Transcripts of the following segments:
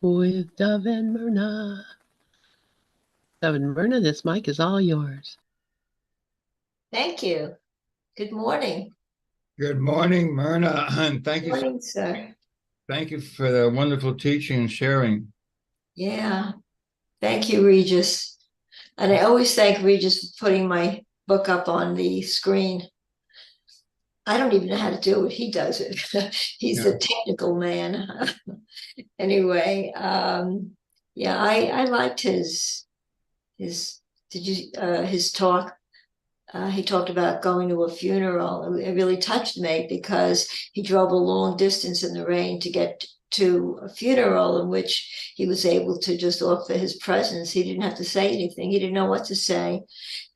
with Dove and Myrna. Dove and Myrna, this mic is all yours. Thank you. Good morning. Good morning, Myrna, and Good morning, sir. thank you for the wonderful teaching and sharing. Yeah. Thank you, Regis. And I always thank Regis for putting my book up on the screen. I don't even know how to do it. He does it. He's the technical man. Anyway, yeah, I liked his did you his talk. He talked about going to a funeral. It really touched me because he drove a long distance in the rain to get to a funeral in which he was able to just offer his presence. He didn't have to say anything. He didn't know what to say.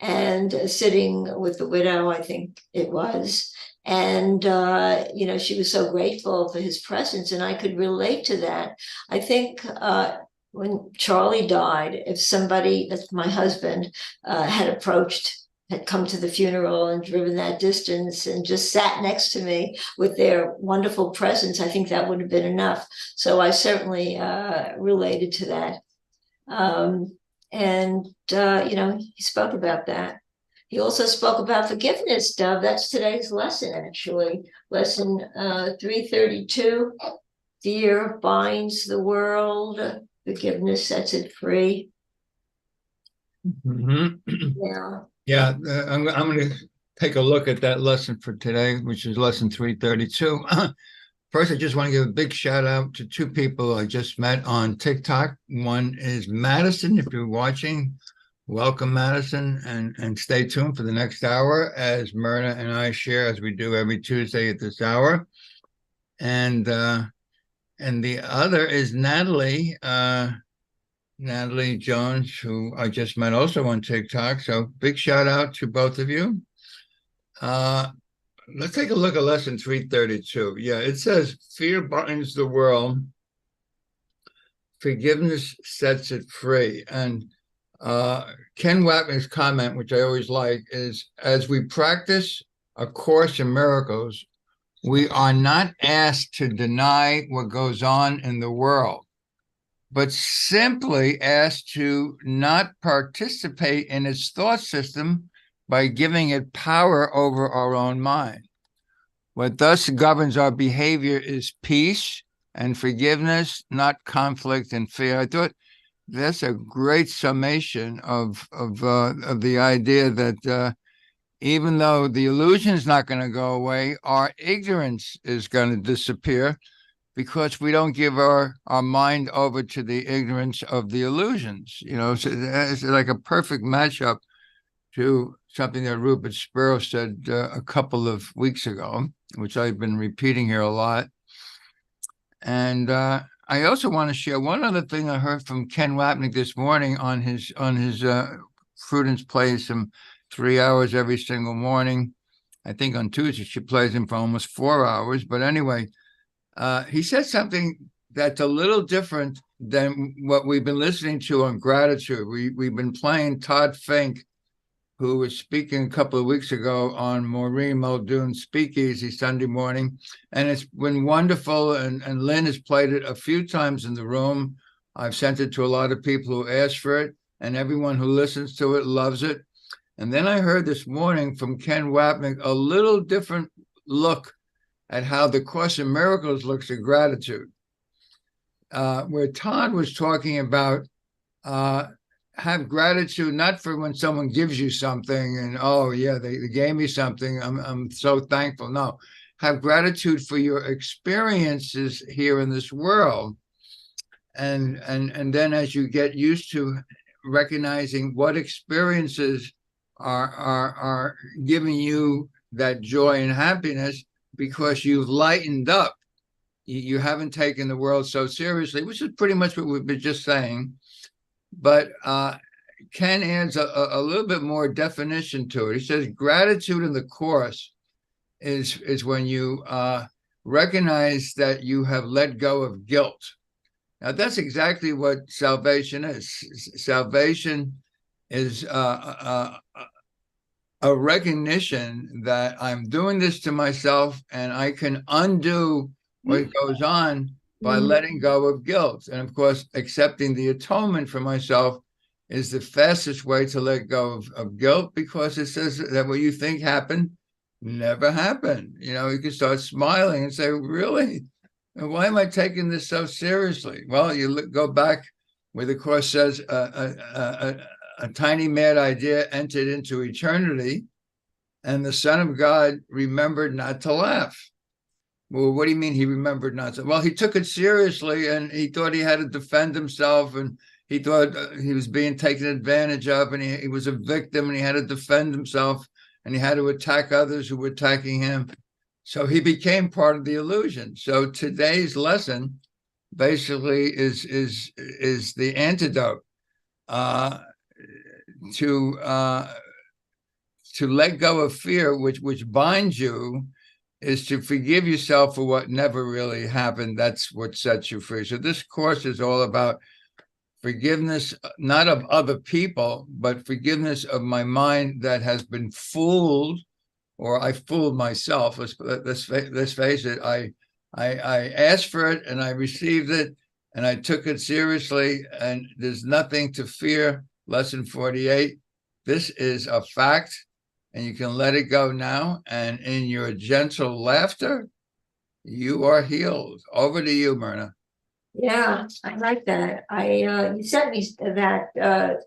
And sitting with the widow, I think it was. And, she was so grateful for his presence. And I could relate to that. I think when Charlie died, if somebody, that's my husband, had come to the funeral and driven that distance and just sat next to me with their wonderful presence, I think that would have been enough. So I certainly related to that. He spoke about that. He also spoke about forgiveness, Dove. That's today's lesson, actually. Lesson 332, fear binds the world, forgiveness sets it free. Mm-hmm. Yeah. Yeah, I'm going to take a look at that lesson for today, which is lesson 332. First, I just want to give a big shout out to two people I just met on TikTok. One is Madison. If you're watching, welcome, Madison, and stay tuned for the next hour as Myrna and I share, as we do every Tuesday at this hour. And the other is Natalie. Natalie Jones, who I just met also on TikTok. So big shout out to both of you. Let's take a look at lesson 332. Yeah, it says, fear binds the world, forgiveness sets it free. And Ken Wapnick's comment, which I always like, is as we practice A Course in Miracles, we are not asked to deny what goes on in the world, but simply asked to not participate in its thought system by giving it power over our own mind. What thus governs our behavior is peace and forgiveness, not conflict and fear. I thought that's a great summation of the idea that even though the illusion is not going to go away, our ignorance is going to disappear, because we don't give our mind over to the ignorance of the illusions. So it's like a perfect matchup to something that Rupert Sparrow said a couple of weeks ago, which I've been repeating here a lot. And I also want to share one other thing I heard from Ken Wapnick this morning on his Prudence plays him 3 hours every single morning. I think on Tuesday she plays him for almost 4 hours. But anyway, he said something that's a little different than what we've been listening to on gratitude. We've been playing Todd Fink, who was speaking a couple of weeks ago on Maureen Muldoon's Speakeasy Sunday morning. And it's been wonderful. And Lynn has played it a few times in the room. I've sent it to a lot of people who asked for it, and everyone who listens to it loves it. And then I heard this morning from Ken Wapnick a little different look at how the Course in Miracles looks at gratitude, where Todd was talking about have gratitude not for when someone gives you something and, oh yeah, they gave me something, I'm so thankful. No, have gratitude for your experiences here in this world, and then as you get used to recognizing what experiences are giving you that joy and happiness, because you've lightened up. You haven't taken the world so seriously, which is pretty much what we've been just saying. But Ken adds a little bit more definition to it. He says gratitude in the Course is when you recognize that you have let go of guilt. Now, that's exactly what salvation is. Salvation is a recognition that I'm doing this to myself, and I can undo what goes on by Mhm. letting go of guilt. And of course, accepting the atonement for myself is the fastest way to let go of guilt, because it says that what you think happened never happened. You can start smiling and say, really? Why am I taking this so seriously? Well, go back where the Course says a tiny mad idea entered into eternity, and the Son of God remembered not to laugh. Well, what do you mean he remembered not to? Well, he took it seriously, and he thought he had to defend himself, and he thought he was being taken advantage of, and he was a victim, and he had to defend himself, and he had to attack others who were attacking him. So he became part of the illusion. So today's lesson basically is the antidote uh, to let go of fear, which binds you, is to forgive yourself for what never really happened. That's what sets you free. So this course is all about forgiveness, not of other people, but forgiveness of my mind that has been fooled, or I fooled myself. Let's face it. I asked for it, and I received it, and I took it seriously, and there's nothing to fear. Lesson 48. This is a fact, and you can let it go now. And in your gentle laughter, you are healed. Over to you, Myrna. Yeah, I like that. You sent me that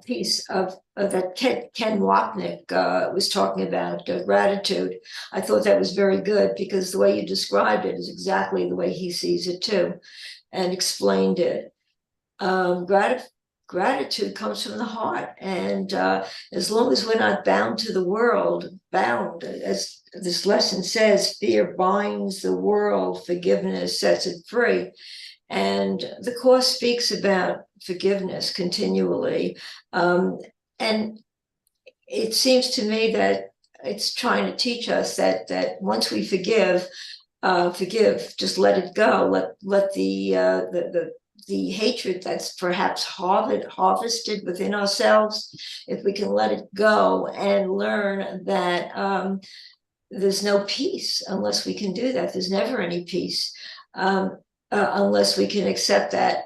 piece of that Ken Wapnick was talking about gratitude. I thought that was very good, because the way you described it is exactly the way he sees it too, and explained it. Gratitude comes from the heart, and as long as we're not bound to the world, as this lesson says, fear binds the world, forgiveness sets it free. And the Course speaks about forgiveness continually. And it seems to me that it's trying to teach us that once we forgive, just let it go, let the hatred that's perhaps harvested within ourselves, if we can let it go and learn that there's no peace unless we can do that. There's never any peace unless we can accept that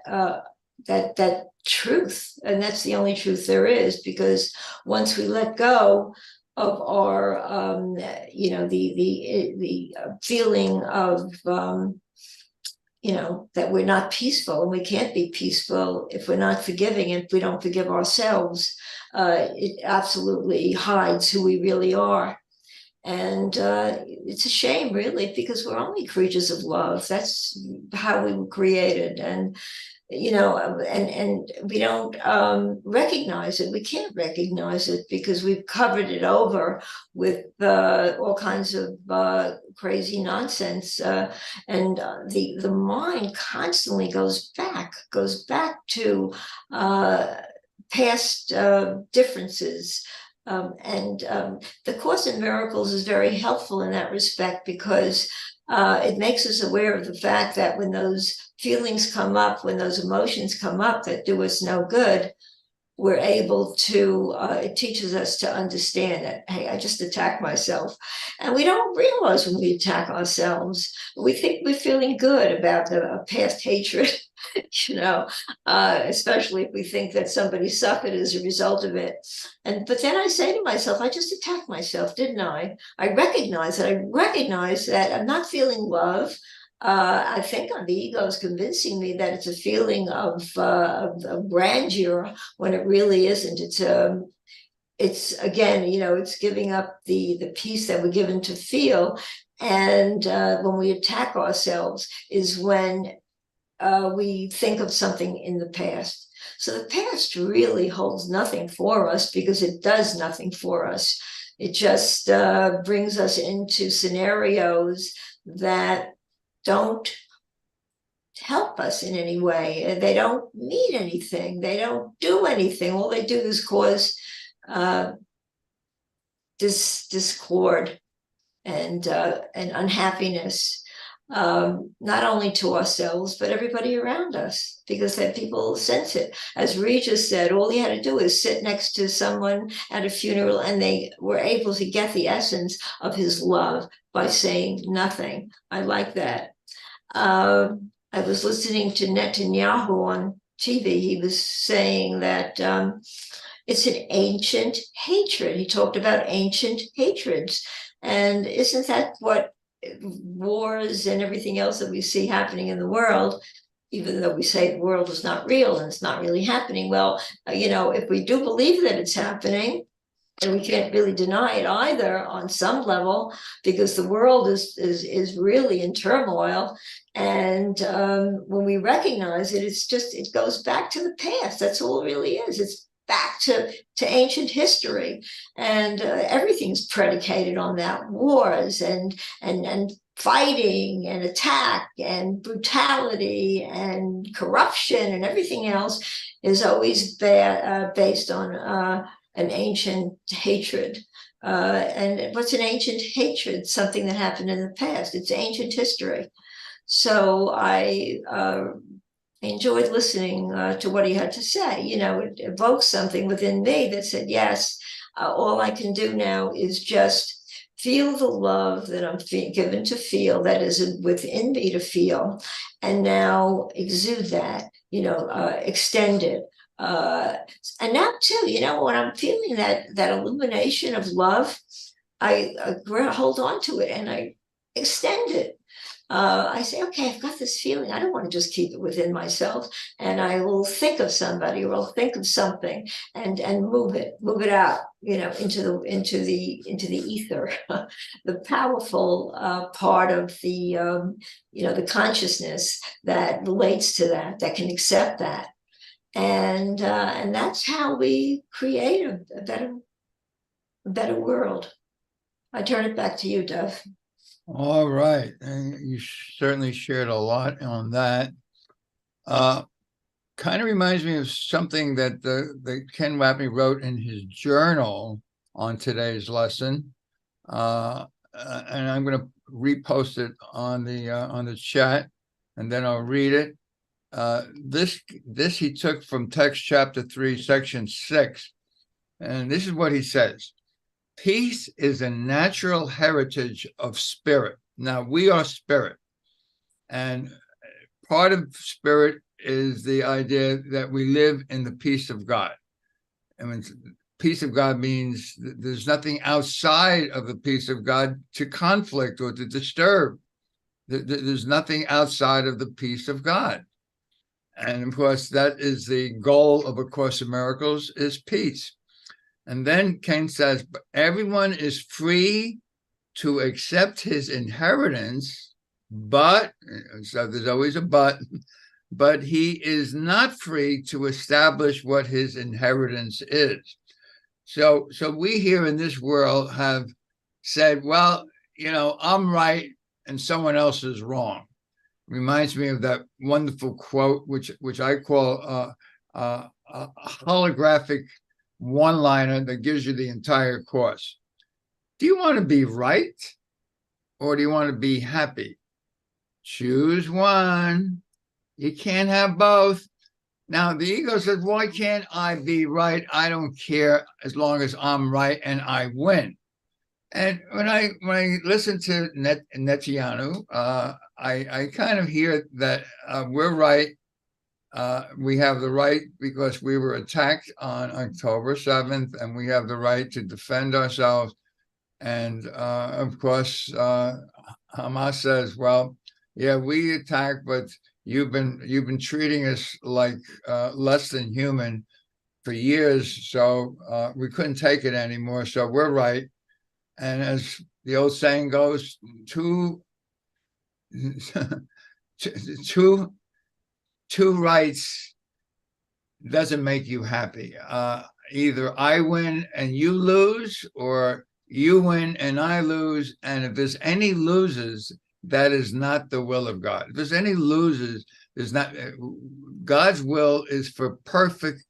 truth, and that's the only truth there is. Because once we let go of our the feeling of that we're not peaceful, and we can't be peaceful if we're not forgiving. If we don't forgive ourselves, it absolutely hides who we really are. And it's a shame, really, because we're only creatures of love. That's how we were created. And and we don't recognize it. We can't recognize it because we've covered it over with all kinds of crazy nonsense. And the mind constantly goes back to past differences. The Course in Miracles is very helpful in that respect, because it makes us aware of the fact that when those feelings come up, when those emotions come up that do us no good, we're able to, it teaches us to understand that, hey, I just attacked myself. And we don't realize when we attack ourselves, we think we're feeling good about the past hatred, especially if we think that somebody suffered as a result of it. But then I say to myself, I just attacked myself, didn't I? I recognize that I'm not feeling love. I think the ego is convincing me that it's a feeling of grandeur, when it really isn't. It's again, it's giving up the peace that we're given to feel. And when we attack ourselves is when we think of something in the past. So the past really holds nothing for us, because it does nothing for us. It just brings us into scenarios that don't help us in any way. They don't mean anything. They don't do anything. All they do is cause discord and unhappiness, not only to ourselves, but everybody around us, because that people sense it. As Regis said, all you had to do is sit next to someone at a funeral, and they were able to get the essence of his love by saying nothing. I like that. I was listening to Netanyahu on TV. He was saying that it's an ancient hatred. He talked about ancient hatreds. And isn't that what wars and everything else that we see happening in the world, even though we say the world is not real and it's not really happening? Well, if we do believe that it's happening, and we can't really deny it either on some level, because the world is really in turmoil. And when we recognize it, it goes back to the past. That's all it really is. It's back to ancient history, and everything's predicated on that: wars and fighting and attack and brutality and corruption, and everything else is always based on an ancient hatred. And what's an ancient hatred? Something that happened in the past. It's ancient history. So I enjoyed listening to what he had to say. It evoked something within me that said, yes, all I can do now is just feel the love that I'm given to feel, that is within me to feel, and now exude that, extend it. And now too, when I'm feeling that illumination of love, I hold on to it and I extend it. I say, okay, I've got this feeling. I don't want to just keep it within myself, and I will think of somebody, or I'll think of something, and move it out, into the ether, the powerful part of the consciousness that relates to that can accept that. And that's how we create a better world. I turn it back to you, Dov. All right. And you certainly shared a lot on that. Kind of reminds me of something that the Ken Wapney wrote in his journal on today's lesson. And I'm going to repost it on the chat, and then I'll read it. This he took from text chapter 3, section 6. And this is what he says. Peace is a natural heritage of spirit. Now, we are spirit. And part of spirit is the idea that we live in the peace of God. I mean, peace of God means there's nothing outside of the peace of God to conflict or to disturb. There's nothing outside of the peace of God. And of course, that is the goal of A Course in Miracles, is peace. And then Ken says, everyone is free to accept his inheritance, but, so there's always a but he is not free to establish what his inheritance is. So we here in this world have said, well, I'm right and someone else is wrong. Reminds me of that wonderful quote, which I call a holographic one-liner that gives you the entire course. Do you want to be right, or do you want to be happy? Choose one. You can't have both. Now, the ego says, why can't I be right? I don't care as long as I'm right and I win. And when I listen to Netanyahu, I kind of hear that we're right. We have the right because we were attacked on October 7th, and we have the right to defend ourselves. And of course, Hamas says, well, yeah, we attacked, but you've been treating us like less than human for years, so we couldn't take it anymore. So we're right. And as the old saying goes, two rights doesn't make you happy. Either I win and you lose, or you win and I lose. And if there's any losers, that is not the will of God. If there's any losers, there's not. God's will is for perfect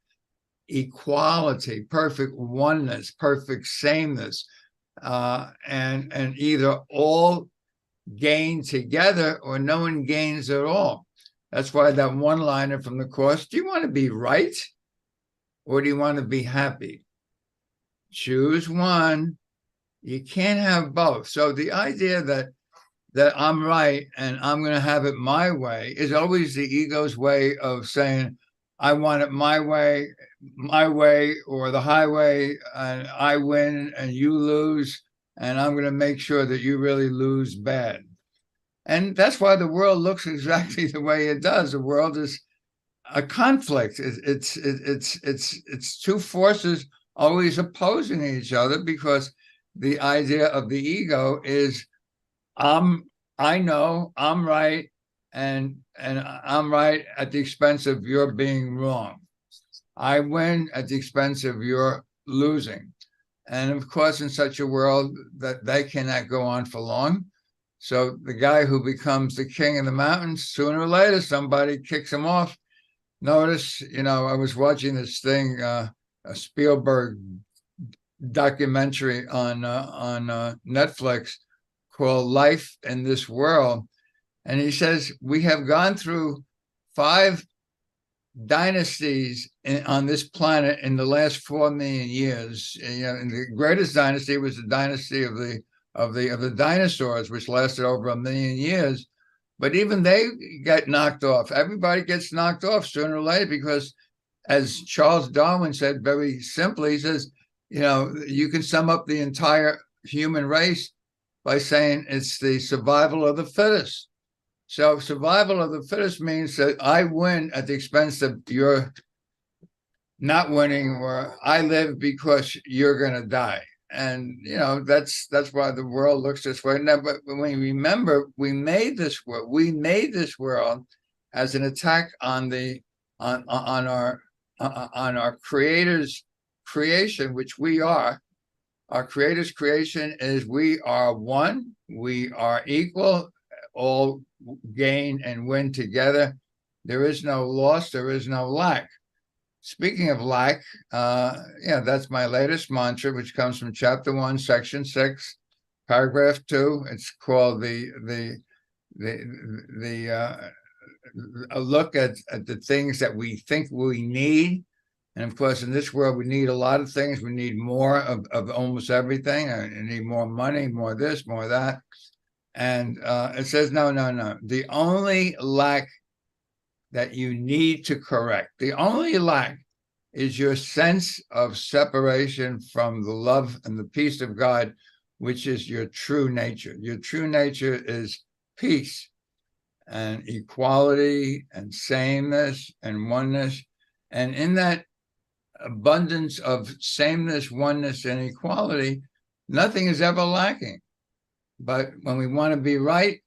equality, perfect oneness, perfect sameness. And either all gain together or no one gains at all. That's why that one-liner from the Course, do you want to be right, or do you want to be happy? Choose one. You can't have both. So the idea that that I'm right and I'm going to have it my way is always the ego's way of saying, I want it my way, or the highway, and I win and you lose. And I'm going to make sure that you really lose bad. And that's why the world looks exactly the way it does. The world is a conflict. It's two forces always opposing each other, because the idea of the ego is I know I'm right, and I'm right at the expense of your being wrong. I win at the expense of your losing. And of course, in such a world, that they cannot go on for long. So the guy who becomes the king of the mountains, sooner or later, somebody kicks him off. Notice, I was watching this thing, a Spielberg documentary on Netflix called Life in This World. And he says, we have gone through 5 dynasties on this planet in the last 4 million years. And the greatest dynasty was the dynasty of the dinosaurs, which lasted over 1 million years. But even they get knocked off. Everybody gets knocked off sooner or later, because, as Charles Darwin said very simply, he says, you can sum up the entire human race by saying it's the survival of the fittest. So survival of the fittest means that I win at the expense of your not winning, or I live because you're going to die. And, that's why the world looks this way. Now, but when we remember, we made this world as an attack on our Creator's creation, which we are. Our Creator's creation is we are one, we are equal, all gain and win together. There is no loss, there is no lack. Speaking of lack, that's my latest mantra, which comes from chapter 1, section 6, paragraph 2. It's called a look at the things that we think we need. And of course, in this world, we need a lot of things. We need more of almost everything. I need more money, more this, more that. And it says, no. The only lack that you need to correct, the only lack, is your sense of separation from the love and the peace of God, which is your true nature. Your true nature is peace and equality and sameness and oneness. And in that abundance of sameness, oneness, and equality, nothing is ever lacking. But when we want to be right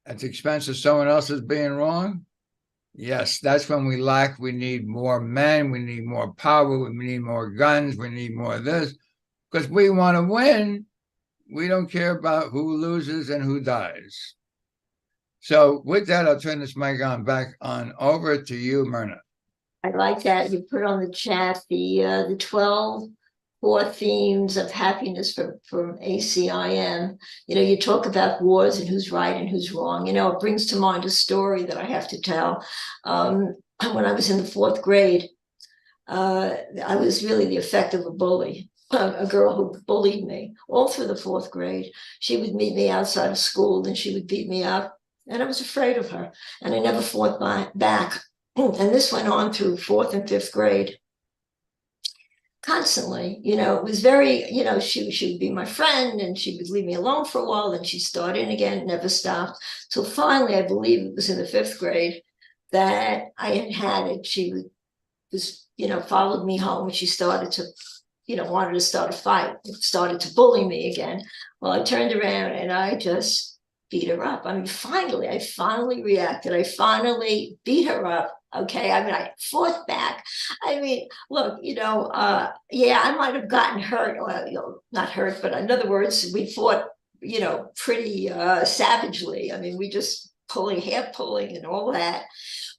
at the expense of someone else's being wrong, yes, that's when we lack. We need more men, we need more power, we need more guns, we need more of this, because we want to win. We don't care about who loses and who dies. So with that, I'll turn this mic back on over to you, Myrna. I like that you put on the chat the 12 core themes of happiness from ACIM. You talk about wars and who's right and who's wrong. It brings to mind a story that I have to tell. When I was in the 4th grade, I was really the effect of a bully. A girl who bullied me all through the 4th grade. She would meet me outside of school and she would beat me up. And I was afraid of her. And I never fought back. And this went on through 4th and 5th grade. Constantly, it was very, she would be my friend and she would leave me alone for a while. Then she'd start in again, never stopped. So finally, I believe it was in the 5th grade that I had it. She followed me home and she started to, wanted to start a fight, started to bully me again. Well, I turned around and I just beat her up. I finally reacted. I finally beat her up. Okay. I fought back. Look, I might have gotten hurt. Well, not hurt, but in other words, we fought, pretty savagely. We just hair pulling and all that.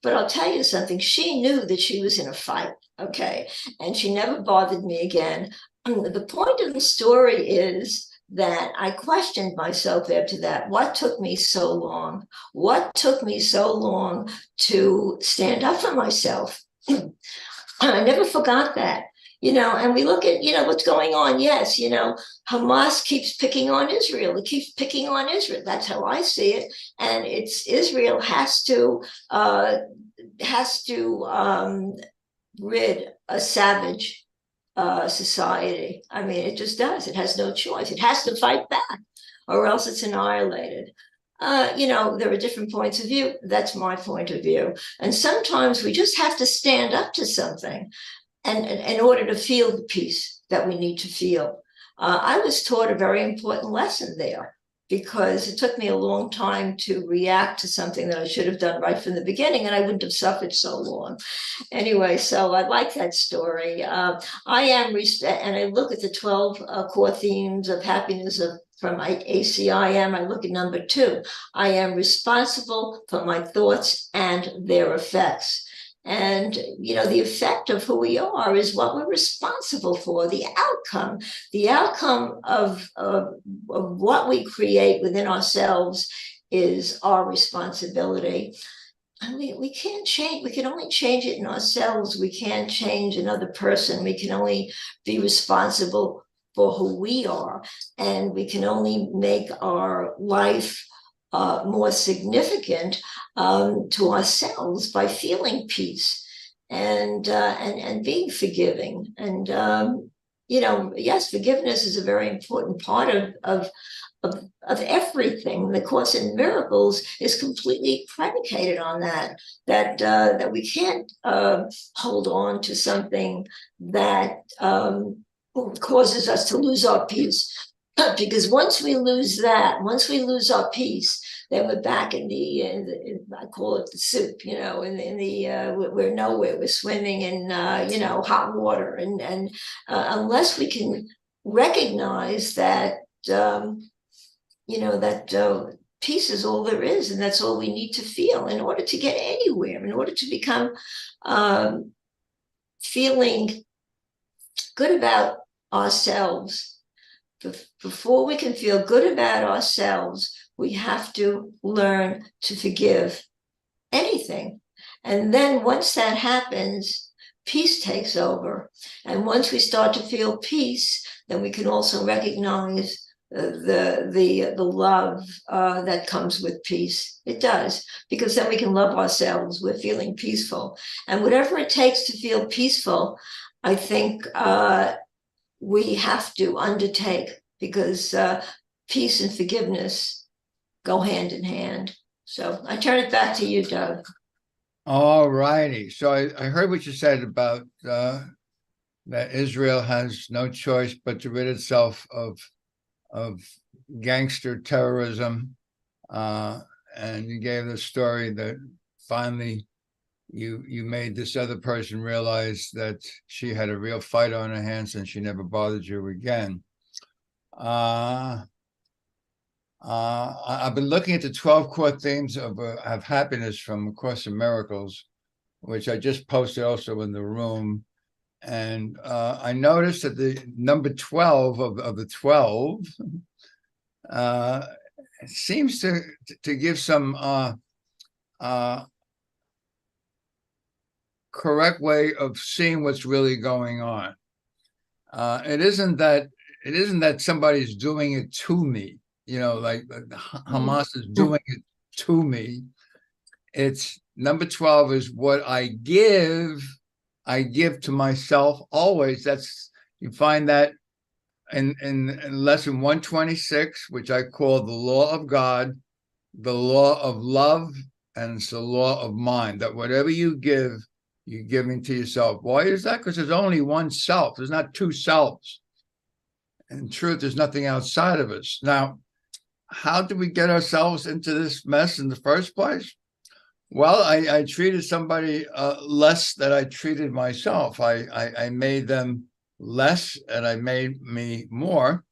But I'll tell you something. She knew that she was in a fight. Okay. And she never bothered me again. The point of the story is that I questioned myself after that. What took me so long? What took me so long to stand up for myself? I never forgot that. And we look at, what's going on. Yes, Hamas keeps picking on Israel. It keeps picking on Israel. That's how I see it. And it's Israel has to rid a savage society. I mean, it just does. It has no choice. It has to fight back, or else it's annihilated. There are different points of view. That's my point of view. And sometimes we just have to stand up to something, and in order to feel the peace that we need to feel. I was taught a very important lesson there, because it took me a long time to react to something that I should have done right from the beginning, and I wouldn't have suffered so long. Anyway, so I like that story. I am, and I look at the 12 core themes of happiness from ACIM. I look at number 2. I am responsible for my thoughts and their effects. And, the effect of who we are is what we're responsible for, the outcome of what we create within ourselves is our responsibility. I mean, we can't change, we can only change it in ourselves. We can't change another person. We can only be responsible for who we are. And we can only make our life more significant to ourselves by feeling peace and being forgiving. And yes, forgiveness is a very important part of everything. The Course in Miracles is completely predicated on that we can't hold on to something that causes us to lose our peace. Because once we lose our peace, then we're back in I call it the soup, we're nowhere. We're swimming in, hot water. And unless we can recognize that, peace is all there is, and that's all we need to feel in order to get anywhere, in order to become feeling good about ourselves. Before we can feel good about ourselves, we have to learn to forgive anything. And then once that happens, peace takes over. And once we start to feel peace, then we can also recognize the love that comes with peace. It does, because then we can love ourselves. We're feeling peaceful. And whatever it takes to feel peaceful, I think we have to undertake, because peace and forgiveness go hand in hand. So I turn it back to you, Doug. All righty. So I heard what you said about that Israel has no choice but to rid itself of gangster terrorism. And you gave the story that finally you made this other person realize that she had a real fight on her hands and she never bothered you again. I've been looking at the 12 core themes of happiness from A Course in Miracles, which I just posted also in the room. And I noticed that the number 12 of the 12 seems to give some correct way of seeing what's really going on. It isn't that somebody's doing it to me, like Hamas is doing it to me. It's number 12 is what I give to myself always. You find that in lesson 126, which I call the law of God, the law of love, and it's the law of mind, that whatever you give, you're giving to yourself. Why is that? Because there's only one self. There's not two selves. In truth, there's nothing outside of us. Now, how do we get ourselves into this mess in the first place? Well, I treated somebody less than I treated myself. I made them less and I made me more.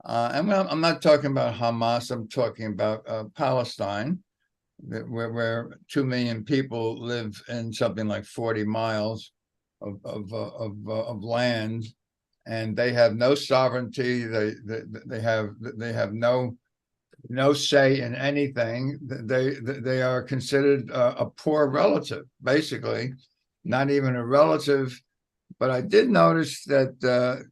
And I'm not talking about Hamas. I'm talking about Palestine, where 2 million people live in something like 40 miles of land, and they have no sovereignty. They have no say in anything. They are considered a poor relative, basically, not even a relative. But I did notice that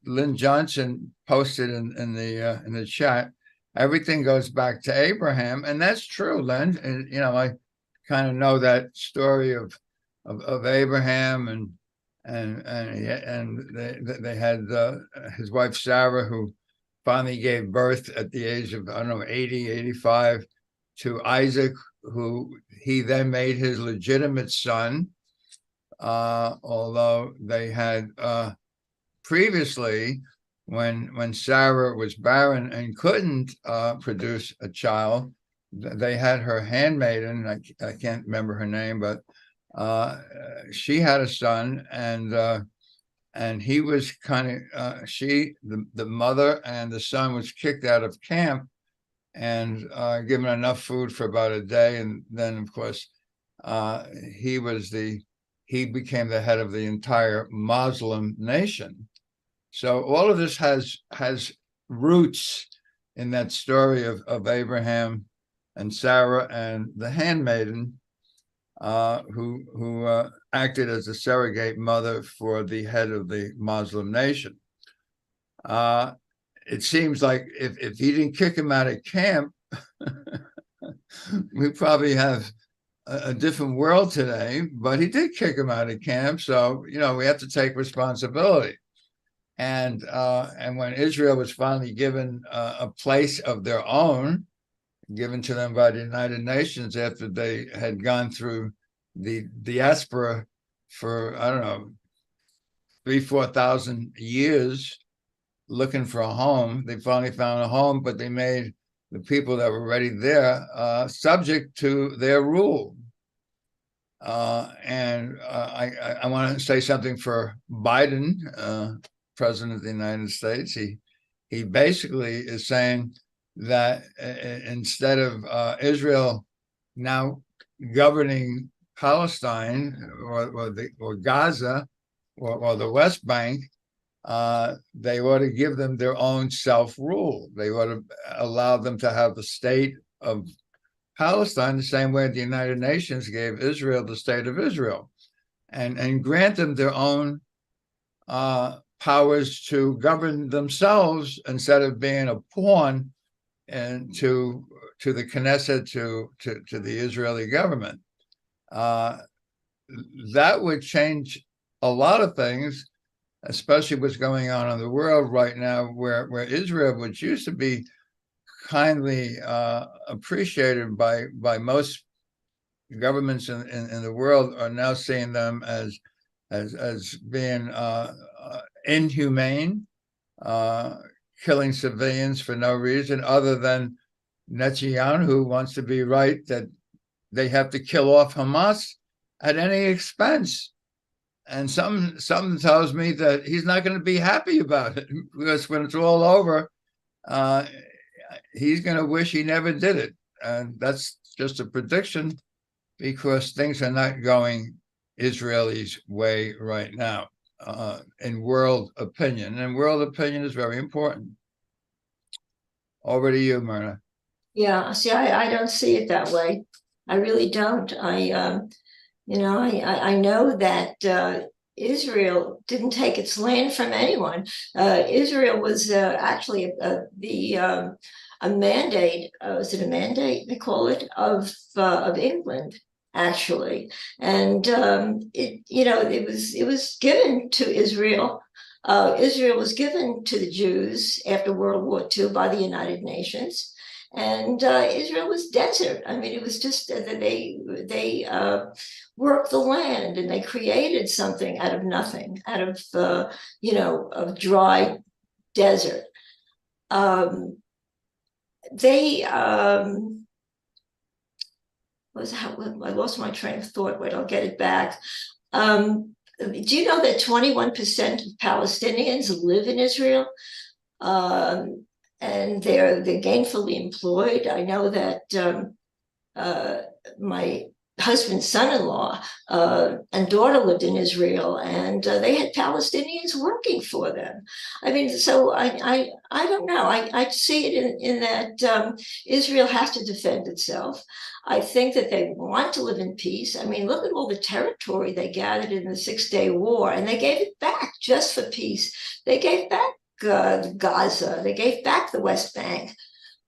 Lynn Johnson posted in the chat, everything goes back to Abraham, and that's true, Lynn. And you know, I kind of know that story of Abraham and they had his wife Sarah, who finally gave birth at the age of, I don't know, 80, 85 to Isaac, who he then made his legitimate son. Although they had previously, when Sarah was barren and couldn't produce a child, they had her handmaiden. I can't remember her name, but she had a son, and he was kind of the mother and the son was kicked out of camp and given enough food for about a day, and then of course he became the head of the entire Muslim nation. So all of this has roots in that story of Abraham and Sarah and the handmaiden, who acted as a surrogate mother for the head of the Muslim nation. It seems like if he didn't kick him out of camp, we probably have a different world today, but he did kick him out of camp. So, you know, we have to take responsibility. And when Israel was finally given a place of their own, given to them by the United Nations after they had gone through the diaspora for, I don't know, 3,000-4,000 years looking for a home, they finally found a home, but they made the people that were already there subject to their rule. And I want to say something for Biden, President of the United States. He basically is saying that instead of Israel now governing Palestine or Gaza or the West Bank, they ought to give them their own self-rule. They ought to allow them to have the state of Palestine the same way the United Nations gave Israel the state of Israel, and grant them their own powers to govern themselves instead of being a pawn and to the Knesset, to the Israeli government. That would change a lot of things, especially what's going on in the world right now, where Israel, which used to be kindly appreciated by most governments in the world, are now seeing them as being inhumane, killing civilians for no reason other than Netanyahu, who wants to be right that they have to kill off Hamas at any expense. And something tells me that he's not going to be happy about it, because when it's all over, he's going to wish he never did it. And that's just a prediction, because things are not going Israelis' way right now, in world opinion. And world opinion is very important. Over to you, Myrna. Yeah, see, I don't see it that way. I really don't. I know that Israel didn't take its land from anyone. Israel was actually a mandate. Was it a mandate? They call it of England, actually, and it was given to Israel. Israel was given to the Jews after World War II by the United Nations, and Israel was desert. I mean, it was just that they worked the land, and they created something out of nothing, out of of dry desert. I lost my train of thought. Wait, I'll get it back. Do you know that 21% of Palestinians live in Israel? And they're gainfully employed. I know that my husband's son-in-law and daughter lived in Israel, and they had Palestinians working for them. I mean, so I don't know. I see it in that Israel has to defend itself. I think that they want to live in peace. I mean, look at all the territory they gathered in the Six-Day War, and they gave it back just for peace. They gave back Gaza. They gave back the West Bank.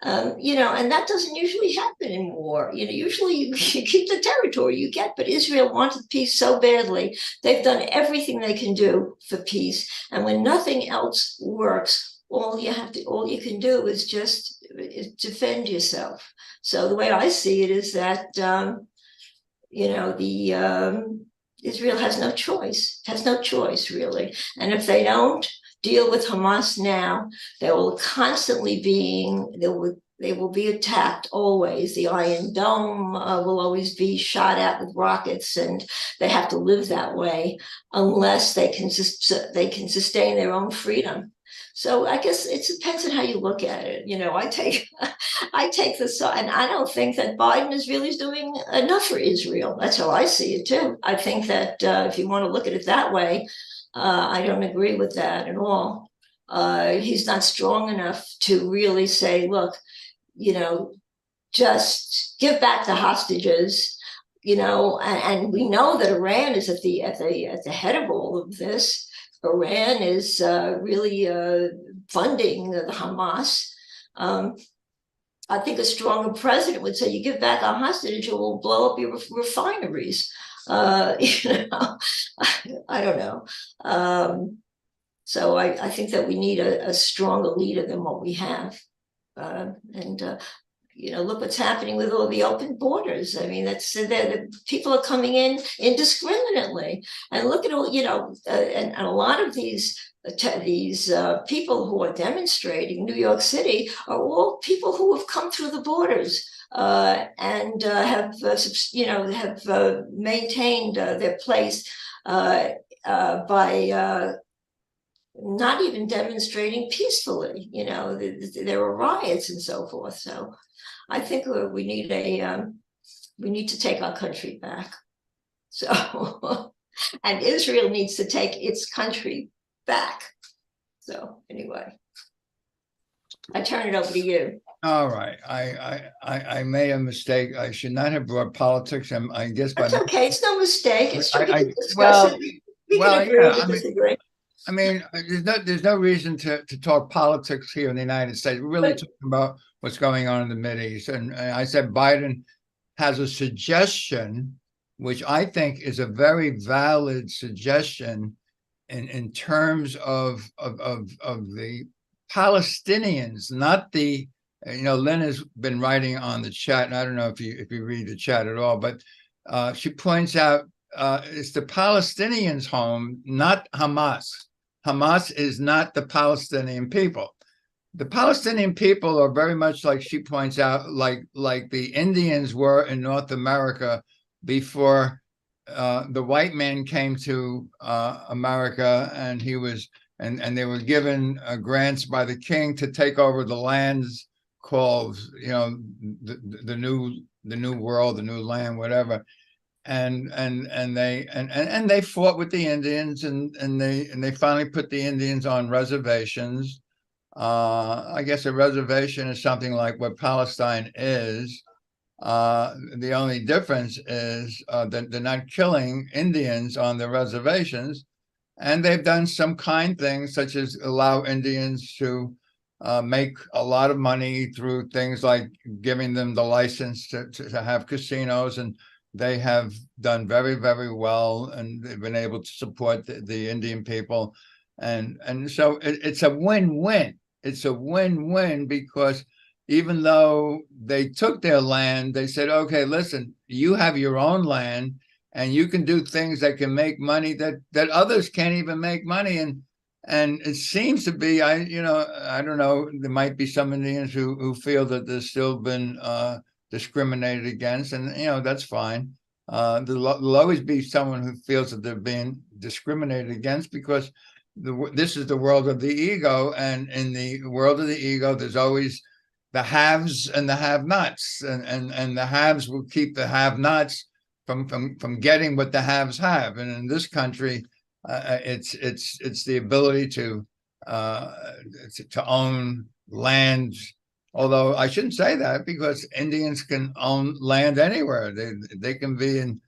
And that doesn't usually happen in war. Usually you keep the territory you get, but Israel wanted peace so badly. They've done everything they can do for peace. And when nothing else works, all you can do is just defend yourself. So the way I see it is that, Israel has no choice really. And if they don't deal with Hamas now, they will constantly they will be attacked always. The Iron Dome will always be shot at with rockets, and they have to live that way unless they can sustain their own freedom. So I guess it depends on how you look at it. I take the side, and I don't think that Biden is really doing enough for Israel. That's how I see it too. I think that if you want to look at it that way, I don't agree with that at all. He's not strong enough to really say, look, just give back the hostages, and we know that Iran is at the head of all of this. Iran is really funding the Hamas. I think a stronger president would say, you give back our hostage, it will blow up your refineries. I don't know. So I think that we need a stronger leader than what we have. Look what's happening with all the open borders. I mean, the people are coming in indiscriminately. And look at all, and a lot of these people who are demonstrating in New York City are all people who have come through the borders. And have maintained their place by not even demonstrating peacefully. There were riots and so forth. So I think we need to take our country back. So, and Israel needs to take its country back. So anyway, I turn it over to you. All right. I made a mistake. I should not have brought politics. I guess That's okay. It's no mistake. It's we can discuss it. We well, can agree yeah, to disagree. I mean, there's no reason to talk politics here in the United States. We're really talking about what's going on in the Mideast. And I said Biden has a suggestion, which I think is a very valid suggestion in terms of the Palestinians, not the. Lynn has been writing on the chat, and I don't know if you read the chat at all, but she points out it's the Palestinians' home, not Hamas. Hamas is not the Palestinian people. The Palestinian people are very much like she points out, like the Indians were in North America before the white man came to America, and and they were given grants by the king to take over the lands called the new world, the new land, whatever. And they fought with the Indians, and they finally put the Indians on reservations. I guess a reservation is something like what Palestine is. The only difference is that they're not killing Indians on the reservations, and they've done some kind things such as allow Indians to make a lot of money through things like giving them the license to have casinos, and they have done very, very well, and they've been able to support the Indian people. And so it's a win-win. It's a win-win because even though they took their land, they said, okay, listen, you have your own land and you can do things that can make money that others can't even make money. And it seems to be, I don't know, there might be some Indians who feel that there's still been discriminated against, and that's fine. There'll always be someone who feels that they're being discriminated against because this is the world of the ego, and in the world of the ego, there's always the haves and the have-nots, and the haves will keep the have-nots from getting what the haves have. And in this country, it's the ability to own land. Although I shouldn't say that, because Indians can own land anywhere. They can be in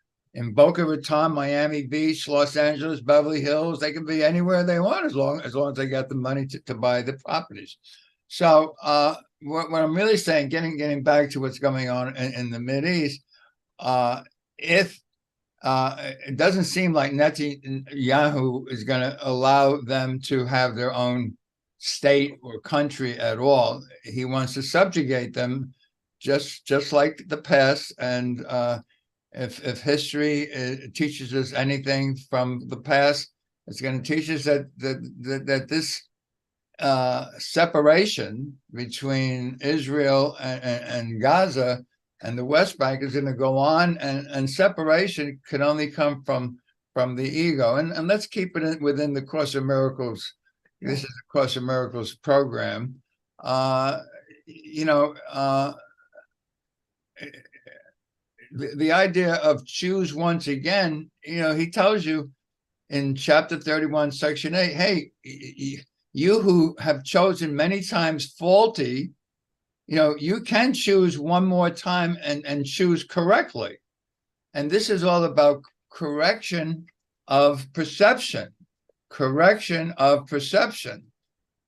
Boca Raton, Miami Beach, Los Angeles, Beverly Hills. They can be anywhere they want as long as they got the money to buy the properties. So what I'm really saying, getting back to what's going on in the Mideast, if it doesn't seem like Netanyahu is going to allow them to have their own state or country at all. He wants to subjugate them, just like the past. And if history teaches us anything from the past, it's going to teach us that this separation between Israel and Gaza and the West Bank is going to go on, and separation can only come from the ego. And let's keep it within the Course of Miracles. This is a Course of Miracles program. The idea of choose once again, he tells you in chapter 31, section 8, hey, you who have chosen many times faulty, you can choose one more time and choose correctly. And this is all about correction of perception. Correction of perception.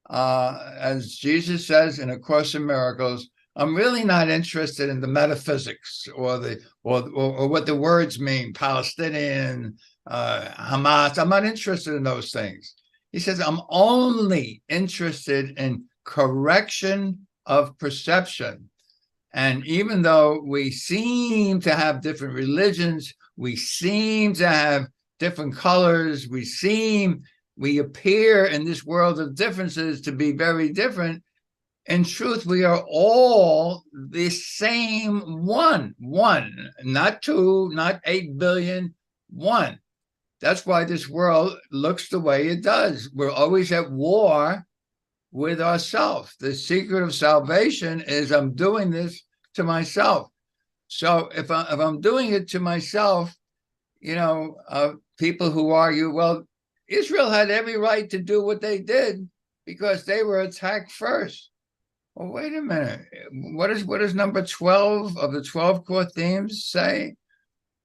As Jesus says in A Course in Miracles, I'm really not interested in the metaphysics or what the words mean, Palestinian, Hamas. I'm not interested in those things. He says, I'm only interested in correction of perception. And even though we seem to have different religions, we seem to have different colors, we appear in this world of differences to be very different, in truth, we are all the same one, not two, not 8 billion, one. That's why this world looks the way it does. We're always at war with ourselves. The secret of salvation is I'm doing this to myself. So if I'm doing it to myself, people who argue, well, Israel had every right to do what they did because they were attacked first. Well, wait a minute. What does number 12 of the 12 core themes say?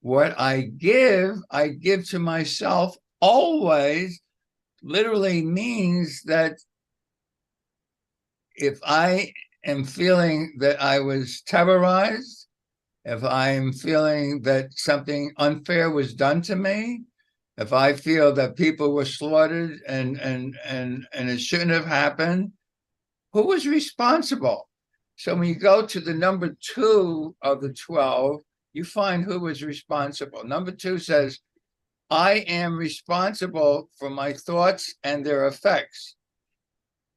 What I give to myself always literally means that if I am feeling that I was terrorized, if I'm feeling that something unfair was done to me, if I feel that people were slaughtered and it shouldn't have happened, who was responsible? So when you go to the number 2 of the 12, you find who was responsible. Number 2 says, I am responsible for my thoughts and their effects.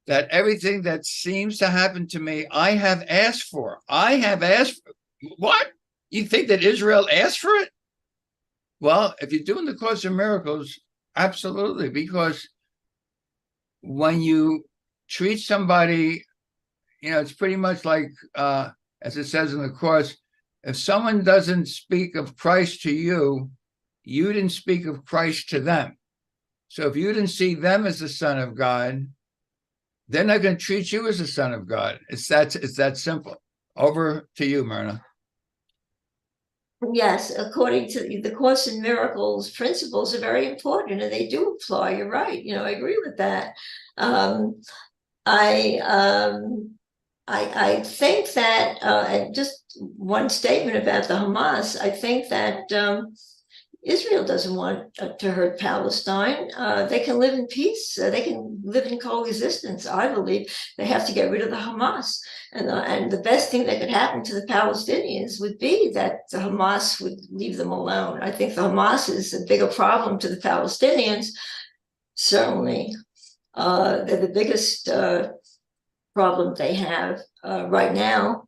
That everything that seems to happen to me, I have asked for. I have asked for. What? You think that Israel asked for it? Well, if you're doing the Course of Miracles, absolutely. Because when you treat somebody, it's pretty much like, as it says in the Course, if someone doesn't speak of Christ to you, you didn't speak of Christ to them. So if you didn't see them as the Son of God, they're not going to treat you as the Son of God. It's that simple. Over to you, Myrna. Yes, according to the Course in Miracles, principles are very important, and they do apply. You're right. I agree with that. I think that, and just one statement about the Hamas, I think that Israel doesn't want to hurt Palestine. They can live in peace. They can live in coexistence. I believe they have to get rid of the Hamas. And the best thing that could happen to the Palestinians would be that the Hamas would leave them alone. I think the Hamas is a bigger problem to the Palestinians. Certainly, they're the biggest problem they have right now.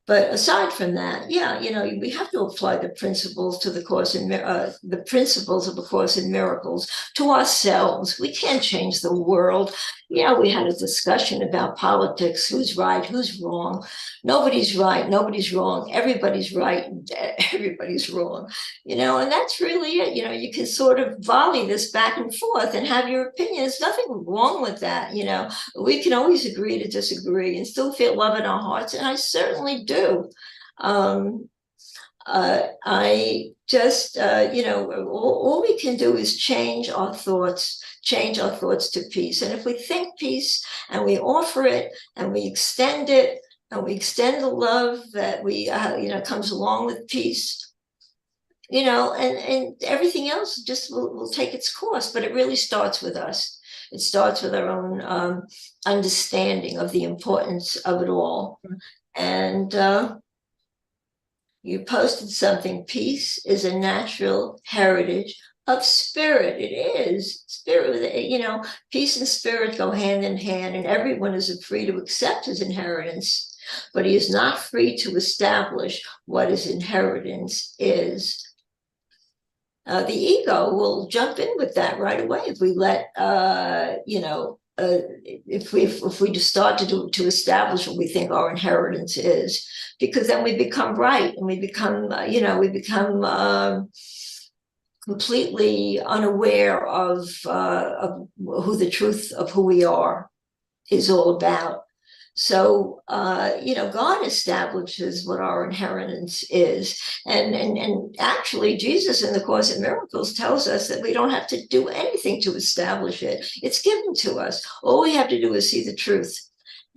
But aside from that, we have to apply the principles to the Course in the principles of the Course in Miracles to ourselves. We can't change the world. we had a discussion about politics, who's right, who's wrong. Nobody's right, nobody's wrong, everybody's right, and everybody's wrong, and that's really it. You can sort of volley this back and forth and have your opinion. There's nothing wrong with that. We can always agree to disagree and still feel love in our hearts, and I certainly do. I just, all we can do is change our thoughts to peace. And if we think peace and we offer it and we extend it and we extend the love that we, comes along with peace, and everything else just will take its course. But it really starts with us. It starts with our own understanding of the importance of it all. And you posted something. Peace is a natural heritage of spirit. It is spirit. Peace and spirit go hand in hand, and everyone is free to accept his inheritance, but he is not free to establish what his inheritance is. The ego will jump in with that right away if we let, if we just start to establish what we think our inheritance is, because then we become right and we become completely unaware of who the truth of who we are is all about. So, God establishes what our inheritance is. And actually, Jesus in the Course in Miracles tells us that we don't have to do anything to establish it. It's given to us. All we have to do is see the truth.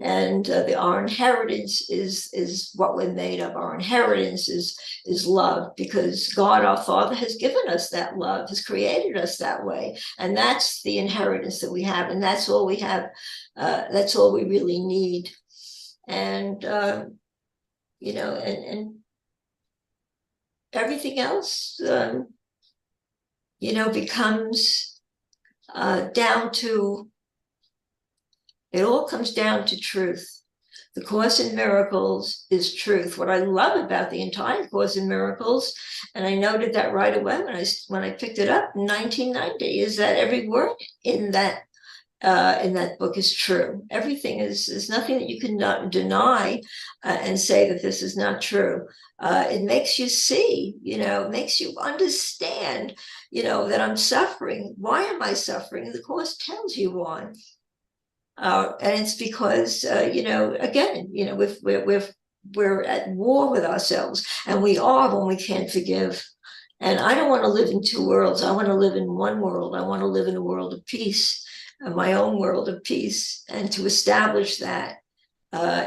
And our inheritance is what we're made of. Our inheritance is love, because God, our Father, has given us that love, has created us that way. And that's the inheritance that we have. And that's all we have. That's all we really need. And, and everything else, becomes down to, it all comes down to truth. The Course in Miracles is truth. What I love about the entire Course in Miracles, and I noted that right away when I picked it up in 1990, is that every word in that book is true. Everything is nothing that you can not deny and say that this is not true. It makes you see, makes you understand, that I'm suffering. Why am I suffering? The Course tells you why. And it's because, again, we're at war with ourselves, and we are when we can't forgive. And I don't want to live in two worlds. I want to live in one world. I want to live in a world of peace, my own world of peace. And to establish that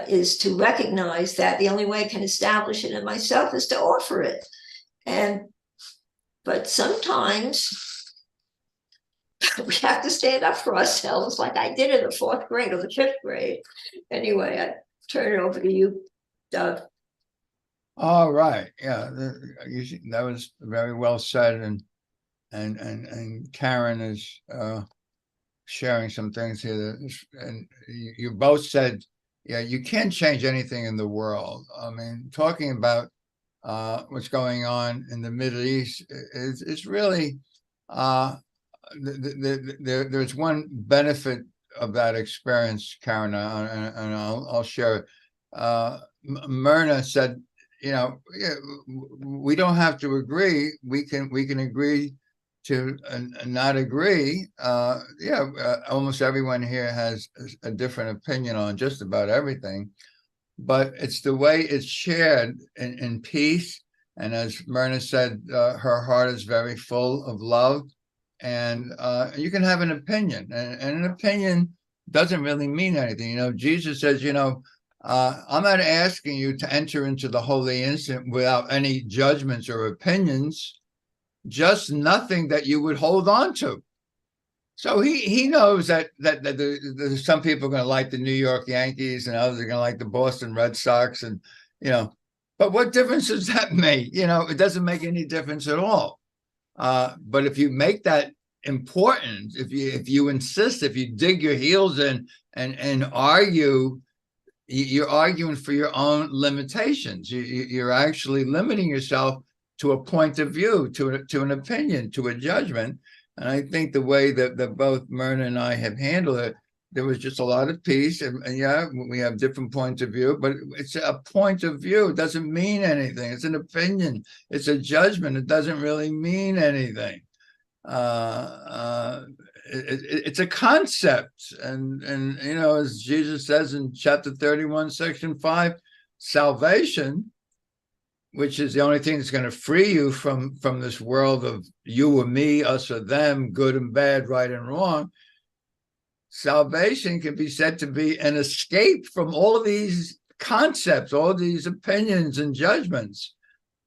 is to recognize that the only way I can establish it in myself is to offer it. But sometimes we have to stand up for ourselves, like I did in the 4th grade or the 5th grade. Anyway, I turn it over to you, Doug. All right. Yeah, that was very well said. And Karen is sharing some things here. And you both said, yeah, you can't change anything in the world. I mean, talking about what's going on in the Middle East is really there's one benefit of that experience, Karen, and I'll share it. Myrna said, we don't have to agree. We can agree to not agree. Almost everyone here has a different opinion on just about everything, but it's the way it's shared in peace. And as Myrna said, her heart is very full of love. And you can have an opinion, and an opinion doesn't really mean anything. Jesus says, I'm not asking you to enter into the holy instant without any judgments or opinions, just nothing that you would hold on to. So he knows that there's some people are going to like the New York Yankees and others are going to like the Boston Red Sox, and but what difference does that make? It doesn't make any difference at all. But if you make that important, if you insist, if you dig your heels in and argue, you're arguing for your own limitations. You're actually limiting yourself to a point of view, to an opinion, to a judgment. And I think the way that both Myrna and I have handled it there was just a lot of peace, and yeah, we have different points of view, but it's a point of view. It doesn't mean anything. It's an opinion. It's a judgment. It doesn't really mean anything. It's a concept, and as Jesus says in chapter 31, section 5, salvation, which is the only thing that's going to free you from this world of you or me, us or them, good and bad, right and wrong. Salvation can be said to be an escape from all of these concepts, all of these opinions and judgments.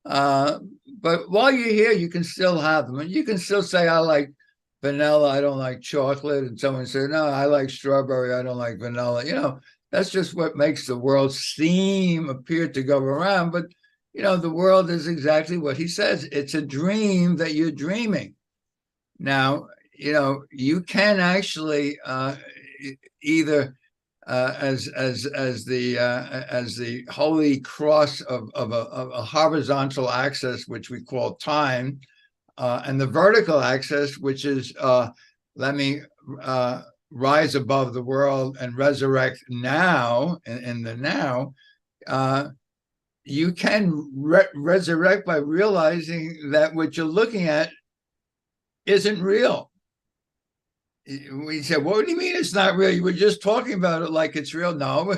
But while you're here, you can still have them. And you can still say, I like vanilla, I don't like chocolate. And someone says, no, I like strawberry, I don't like vanilla. That's just what makes the world appear to go around. But, the world is exactly what he says. It's a dream that you're dreaming. Now, you can actually either as the holy cross of a horizontal axis, which we call time, and the vertical axis, which is let me rise above the world and resurrect now, in the now. You can resurrect by realizing that what you're looking at isn't real. We said, what do you mean it's not real? You were just talking about it like it's real. No,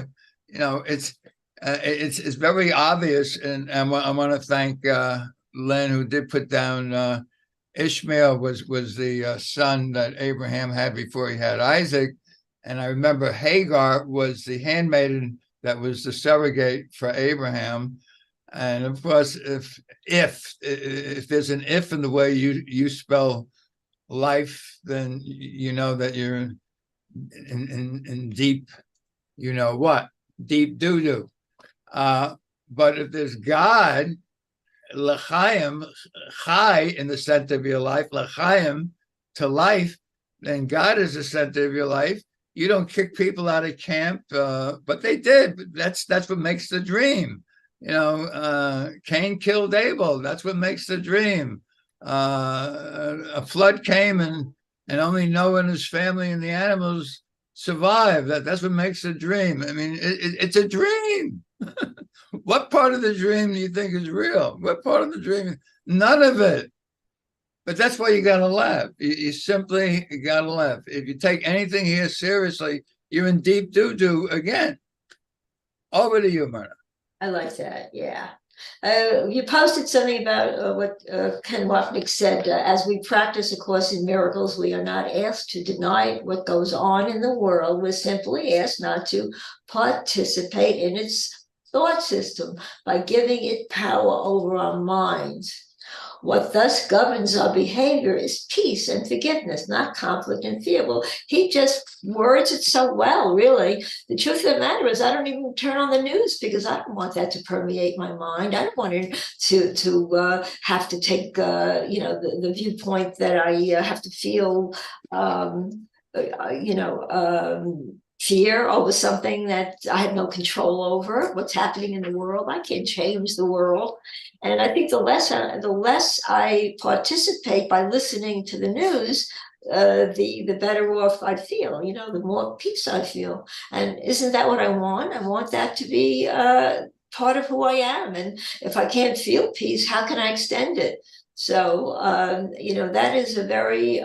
it's very obvious. And I want to thank Len, who did put down Ishmael was the son that Abraham had before he had Isaac. And I remember Hagar was the handmaiden that was the surrogate for Abraham. And of course, if there's an if in the way you spell life, then you know that you're in deep, deep doo-doo. But if there's God, l'chaim, chai in the center of your life, l'chaim, to life, then God is the center of your life. You don't kick people out of camp, but they did. That's what makes the dream. Cain killed Abel. That's what makes the dream. A flood came and only Noah and his family and the animals survived. That's what makes a dream. I mean, it's a dream. What part of the dream do you think is real? What part of the dream? None of it. But that's why you got to laugh. You simply got to laugh. If you take anything here seriously, you're in deep doo-doo again. Over to you, Myrna. I like that. Yeah. You posted something about what Ken Wapnick said. As we practice A Course in Miracles, we are not asked to deny what goes on in the world. We're simply asked not to participate in its thought system by giving it power over our minds. What thus governs our behavior is peace and forgiveness, not conflict and fear. Well, he just words it so well, really. The truth of the matter is I don't even turn on the news because I don't want that to permeate my mind. I don't want to have to take, the viewpoint that I have to feel, fear over something that I have no control over, what's happening in the world. I can't change the world. And I think the less I participate by listening to the news, the better off I feel, the more peace I feel. And isn't that what I want? I want that to be part of who I am. And if I can't feel peace, how can I extend it? So, that is a very...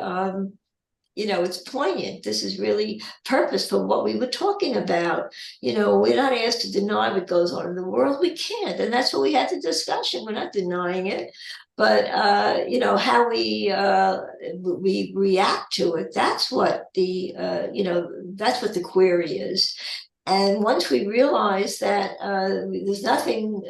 it's poignant. This is really purposeful, what we were talking about. We're not asked to deny what goes on in the world. We can't. And that's what we had the discussion. We're not denying it. But, how we react to it, that's what that's what the query is. And once we realize that there's nothing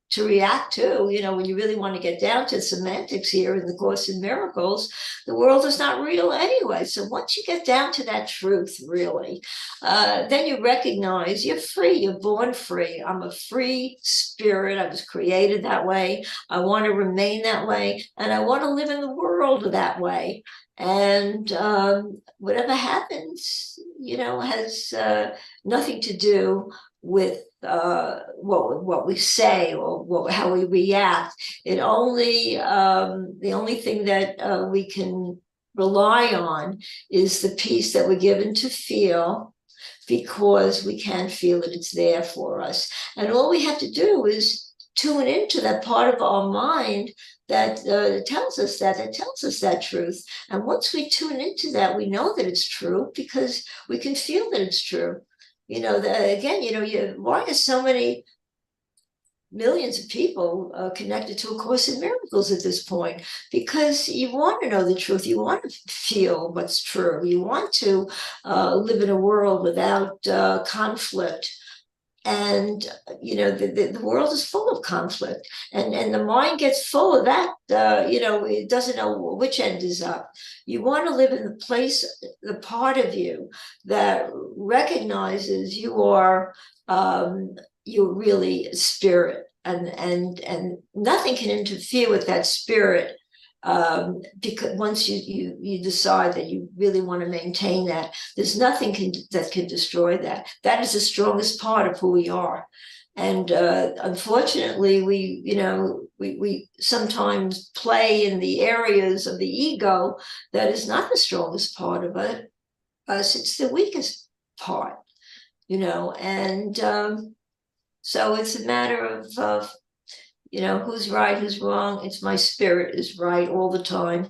to react to, when you really want to get down to semantics here in the Course in Miracles, the world is not real anyway. So once you get down to that truth, really, then you recognize you're free, you're born free. I'm a free spirit. I was created that way. I want to remain that way. And I want to live in the world that way. And whatever happens, has nothing to do with what we say or how we react. The only thing that we can rely on is the peace that we're given to feel, because we can feel it, it's there for us. And all we have to do is tune into that part of our mind that tells us that truth. And once we tune into that, we know that it's true because we can feel that it's true. You know, again, you know, why are so many millions of people connected to A Course in Miracles at this point? Because you want to know the truth. You want to feel what's true. You want to live in a world without conflict. And, you know, the world is full of conflict, and the mind gets full of that, you know, it doesn't know which end is up. You want to live in the place, the part of you that recognizes you are, you're really spirit, and nothing can interfere with that spirit. Because once you decide that you really want to maintain that, there's nothing that can destroy that. That is the strongest part of who we are. And unfortunately, we sometimes play in the areas of the ego that is not the strongest part of us. It's the weakest part, you know. And so it's a matter of you know, who's right, who's wrong. It's my spirit is right all the time.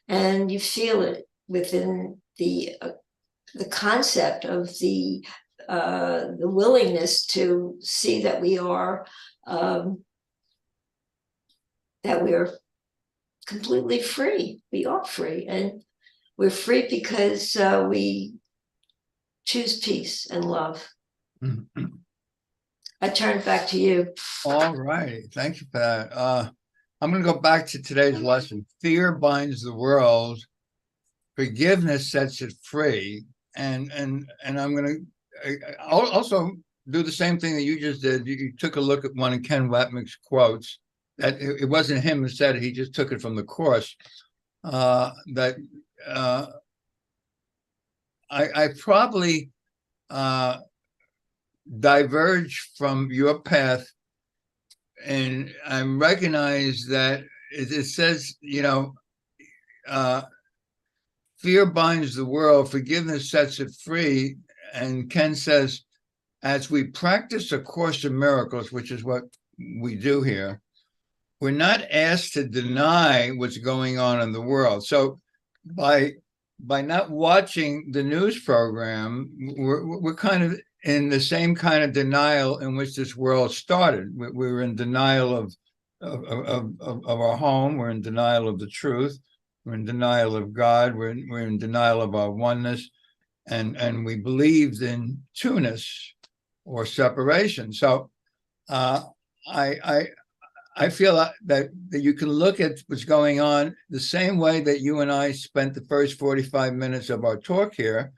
And you feel it within the concept of the willingness to see that we are, that we're completely free. We are free, and we're free because we choose peace and love. Mhm. I turn it back to you. All right. Thank you for that. I'm going to go back to today's lesson. Fear binds the world. Forgiveness sets it free. And I'm going to also do the same thing that you just did. You took a look at one of Ken Wapnick's quotes. That it wasn't him who said it. He just took it from the Course. I probably diverge from your path, and I recognize that it says, you know, fear binds the world, forgiveness sets it free. And Ken says, as we practice A Course in Miracles, which is what we do here, we're not asked to deny what's going on in the world. So by not watching the news program, we're kind of in the same kind of denial in which this world started. We're in denial of our home. We're in denial of the truth. We're in denial of God. We're in denial of our oneness, and we believed in two-ness or separation. So I feel that you can look at what's going on the same way that you and I spent the first 45 minutes of our talk here.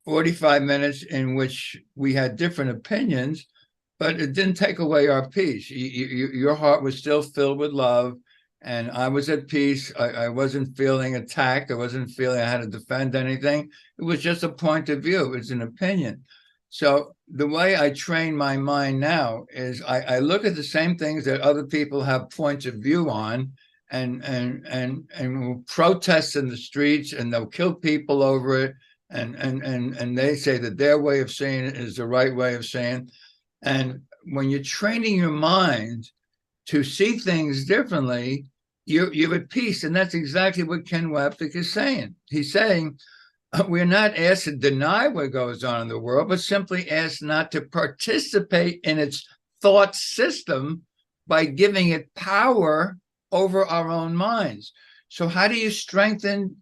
45 minutes in which we had different opinions, but it didn't take away our peace. Your heart was still filled with love, and I was at peace. I wasn't feeling attacked. I wasn't feeling I had to defend anything. It was just a point of view. It's an opinion. So the way I train my mind now is I look at the same things that other people have points of view on, and will protest in the streets, and they'll kill people over it. And they say that their way of saying it is the right way of saying. And when you're training your mind to see things differently, you're at peace. And that's exactly what Ken Wapnick is saying. He's saying we're not asked to deny what goes on in the world, but simply asked not to participate in its thought system by giving it power over our own minds. So how do you strengthen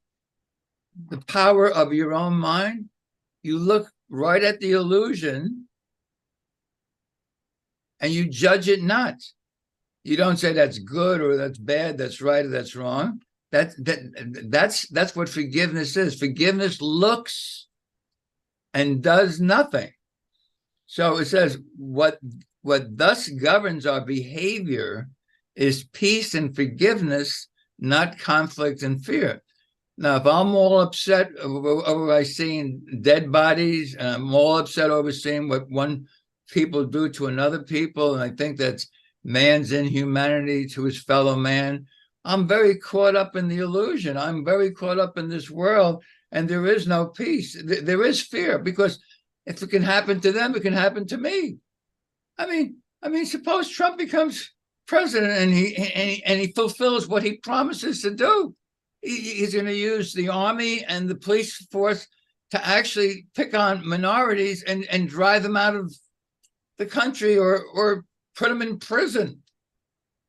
the power of your own mind? You look right at the illusion and you judge it not. You don't say that's good or that's bad, that's right or that's wrong. That's what forgiveness is. Forgiveness looks and does nothing. So it says what thus governs our behavior is peace and forgiveness, not conflict and fear. Now, if I'm all upset over seeing dead bodies, and I'm all upset over seeing what one people do to another people, and I think that's man's inhumanity to his fellow man, I'm very caught up in the illusion. I'm very caught up in this world, and there is no peace. There is fear, because if it can happen to them, it can happen to me. I mean, suppose Trump becomes president and he fulfills what he promises to do. He's going to use the army and the police force to actually pick on minorities and drive them out of the country, or put them in prison.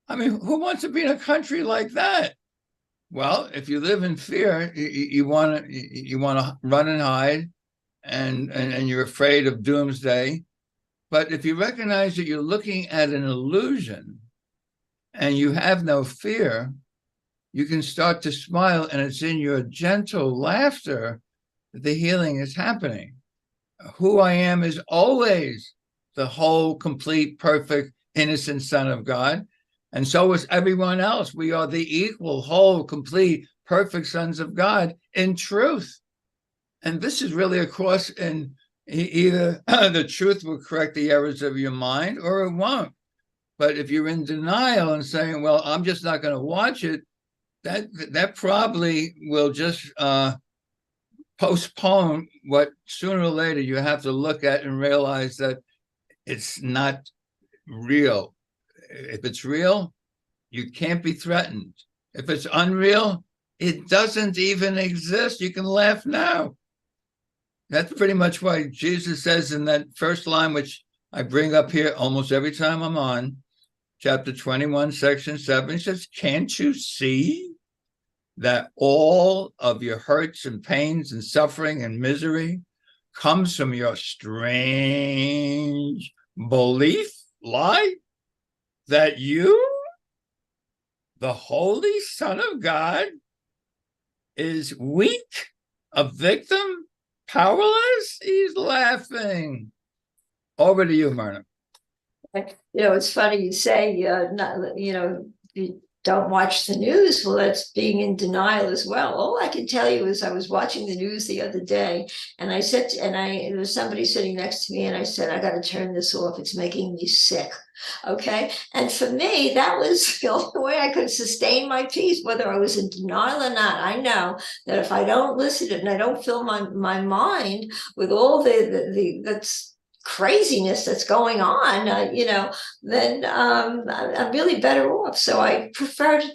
I mean, who wants to be in a country like that? Well, if you live in fear, you want to run and hide, and you're afraid of doomsday. But if you recognize that you're looking at an illusion and you have no fear, you can start to smile, and it's in your gentle laughter that the healing is happening. Who I am is always the whole, complete, perfect, innocent Son of God. And so is everyone else. We are the equal, whole, complete, perfect sons of God in truth. And this is really a cross, and either the truth will correct the errors of your mind, or it won't. But if you're in denial and saying, well, I'm just not going to watch it, that probably will just postpone what sooner or later you have to look at and realize that it's not real. If it's real, you can't be threatened. If it's unreal, it doesn't even exist. You can laugh now. That's pretty much why Jesus says in that first line, which I bring up here almost every time I'm on, chapter 21, section 7, he says, can't you see that all of your hurts and pains and suffering and misery comes from your strange lie that you, the Holy Son of God, is weak, a victim, powerless? He's laughing. Over to you, Myrna. It's funny you say, you don't watch the news. Well, that's being in denial as well. All I can tell you is I was watching the news the other day, and I said, there was somebody sitting next to me, and I said, I got to turn this off. It's making me sick. Okay. And for me, that was the only way I could sustain my peace, whether I was in denial or not. I know that if I don't listen to it and I don't fill my mind with all that's craziness that's going on, then I'm really better off. So I prefer to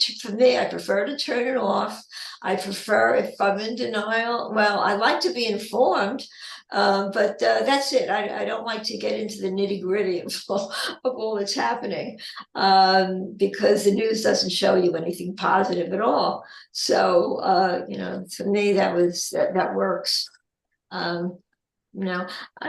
turn it off. I prefer, if I'm in denial, well, I like to be informed, but that's it. I don't like to get into the nitty gritty of all that's happening, because the news doesn't show you anything positive at all. So, for me, that works. I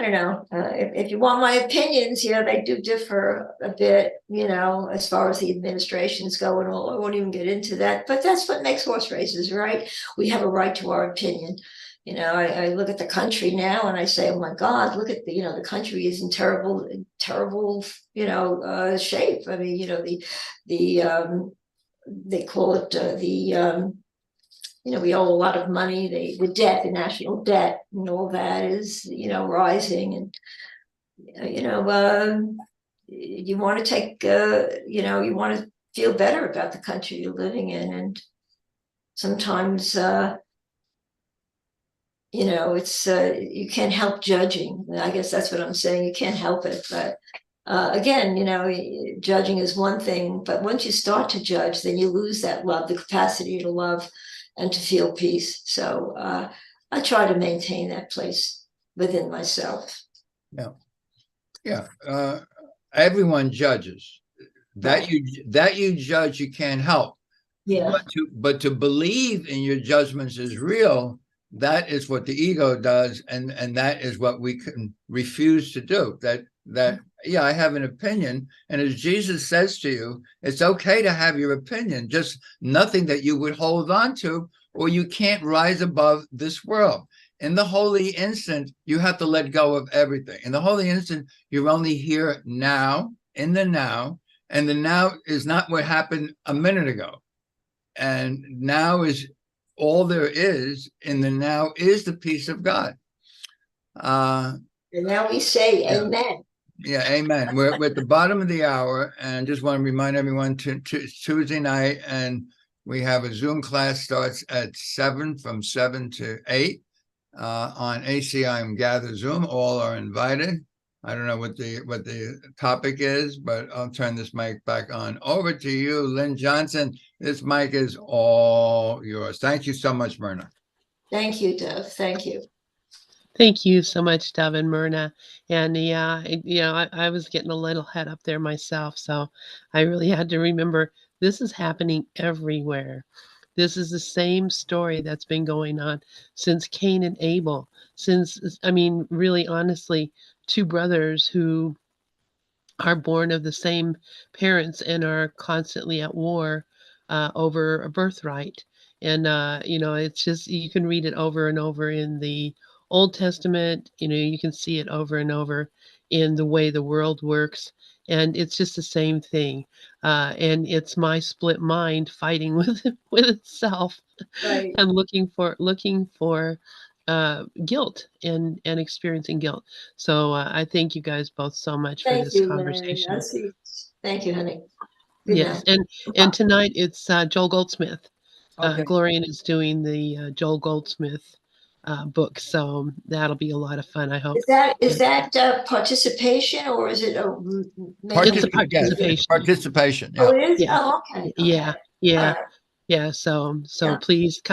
don't know. If you want my opinions, they do differ a bit, as far as the administrations go and all. I won't even get into that, but that's what makes horse races, right? We have a right to our opinion. I look at the country now and I say, oh my God, look at the country is in terrible, shape. I mean, they call it we owe a lot of money. The debt, the national debt, and all that is, rising. And, you want to take, you want to feel better about the country you're living in. And sometimes, it's, you can't help judging. I guess that's what I'm saying. You can't help it. But again, judging is one thing. But once you start to judge, then you lose that love, the capacity to love and to feel peace. So I try to maintain that place within myself. Yeah. Everyone judges. That you judge, you can't help. Yeah. But to believe in your judgments is real. That is what the ego does, and that is what we can refuse to do. I have an opinion, and as Jesus says to you, it's okay to have your opinion, just nothing that you would hold on to, or you can't rise above this world. In the holy instant, you have to let go of everything. In the holy instant, you're only here now, in the now, and the now is not what happened a minute ago. And now is all there is. In the now is the peace of God. And now we say amen. Yeah, amen. We're at the bottom of the hour, and just want to remind everyone to Tuesday night and We have a Zoom class starts at 7, from 7 to 8 on ACIM Gather Zoom. All are invited. I don't know what the topic is, but I'll turn this mic back on over to you, Lynn Johnson. This mic is all yours. Thank you so much, Myrna. Thank you, Dov. Thank you. Thank you so much, Dov and Myrna. And yeah, I was getting a little head up there myself, so I really had to remember this is happening everywhere. This is the same story that's been going on since Cain and Abel. Really honestly, two brothers who are born of the same parents and are constantly at war over a birthright. And it's just you can read it over and over in the Old Testament. You can see it over and over in the way the world works, and it's just the same thing. And it's my split mind fighting with itself, Right. and looking for guilt and experiencing guilt. So I thank you guys both so much for Thank this you, Lynn. conversation. Thank you, honey. Good Yes, night. and tonight it's Joel Goldsmith. Okay. Glorian is doing the Joel Goldsmith book, so that'll be a lot of fun, I hope. Is that participation, or is it It's a Yes, participation. participation. Oh, Yeah. it is? Yeah. Oh, okay. Yeah, Okay. yeah, All right. yeah. So Yeah. please